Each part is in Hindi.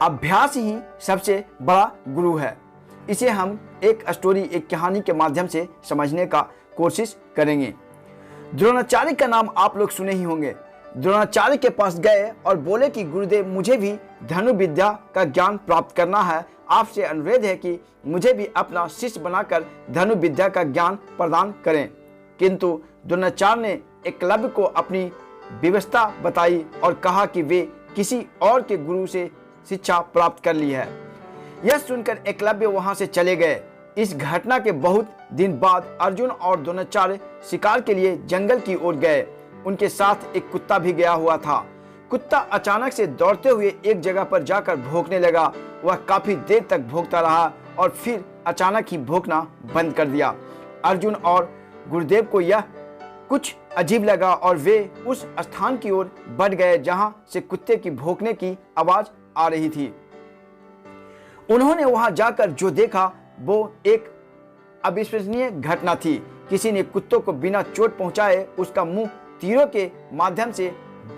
अभ्यास ही सबसे बड़ा गुरु है। इसे हम एक स्टोरी, एक कहानी के माध्यम से समझने का कोशिश करेंगे। द्रोणाचार्य का नाम आप लोग सुने ही होंगे। द्रोणाचार्य के पास गए और बोले कि गुरुदेव, मुझे भी धनुर्विद्या का ज्ञान प्राप्त करना है। आपसे अनुरोध है कि मुझे भी अपना शिष्य बनाकर धनुर्विद्या का ज्ञान प्रदान करें। किंतु द्रोणाचार्य ने एकलव्य को अपनी व्यवस्था बताई और कहा कि वे किसी और के गुरु से शिक्षा प्राप्त कर ली है। यह सुनकर एकलव्य वहां से चले गए। इस घटना के बहुत दिन बाद अर्जुन और द्रोणाचार्य शिकार के लिए जंगल की ओर गए। उनके साथ एक कुत्ता भी गया हुआ था। कुत्ता अचानक से दौड़ते हुए एक जगह पर जाकर भौंकने लगा। वह काफी देर तक भौंकता रहा और फिर अचानक ही भौंकना बंद कर दिया। अर्जुन और गुरुदेव को यह कुछ अजीब लगा और वे उस स्थान की ओर बढ़ गए जहां से कुत्ते की भौंकने की आवाज आ रही थी। उन्होंने वहां जाकर जो देखा वो एक अविश्वसनीय घटना थी। किसी ने कुत्तों को बिना चोट पहुंचाए उसका मुंह तीरों के माध्यम से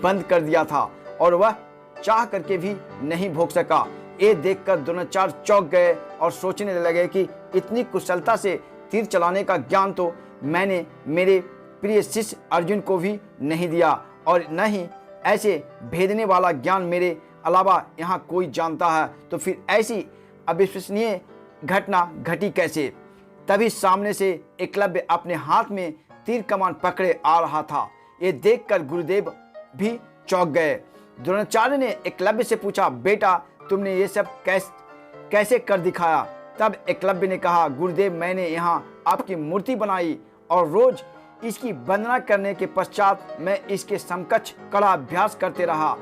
बंद कर दिया था और वह चाह करके भी नहीं भौंक सका। ये देखकर द्रोणाचार्य चौंक गए और सोचने लगे कि इतनी कुशलता से तीर चलाने का ज्ञान तो मैंने मेरे प्रिय शिष्य अर्जुन को भी नहीं दिया और न ही ऐसे भेदने वाला ज्ञान मेरे अलावा यहाँ कोई जानता है। तो फिर ऐसी अविश्वसनीय घटना घटी कैसे? तभी सामने से एकलव्य अपने हाथ में तीर कमान पकड़े आ रहा था। ये देखकर गुरुदेव भी चौंक गए। द्रोणाचार्य ने एकलव्य से पूछा, बेटा तुमने ये सब कैसे कर दिखाया? तब एकलव्य ने कहा, गुरुदेव मैंने यहाँ आपकी मूर्ति बनाई और रोज इसकी वंदना करने के पश्चात मैं इसके समकक्ष कड़ा अभ्यास करते रहा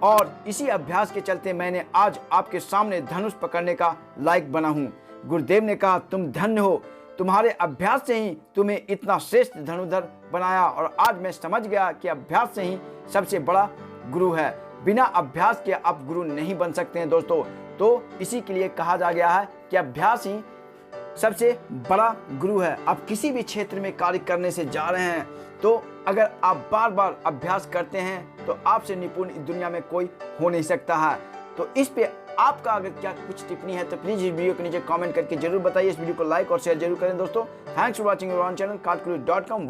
और इसी अभ्यास के चलते मैंने आज आपके सामने धनुष पकड़ने का लायक बना हूँ। गुरुदेव ने कहा, तुम धन्य हो, तुम्हारे अभ्यास से ही तुम्हें इतना श्रेष्ठ धनुर्धर बनाया और आज मैं समझ गया कि अभ्यास से ही सबसे बड़ा गुरु है। बिना अभ्यास के आप गुरु नहीं बन सकते हैं दोस्तों। तो इसी के लिए कहा जा गया है कि अभ्यास ही सबसे बड़ा गुरु है। आप किसी भी क्षेत्र में कार्य करने से जा रहे हैं तो अगर आप बार बार अभ्यास करते हैं तो आपसे निपुण इस दुनिया में कोई हो नहीं सकता है। तो इस पे आपका अगर क्या कुछ टिप्पणी है तो प्लीज इस वीडियो के नीचे कमेंट करके जरूर बताइए। इस वीडियो को लाइक और शेयर जरूर करें दोस्तों। Thanks for watching on channel katguru.com।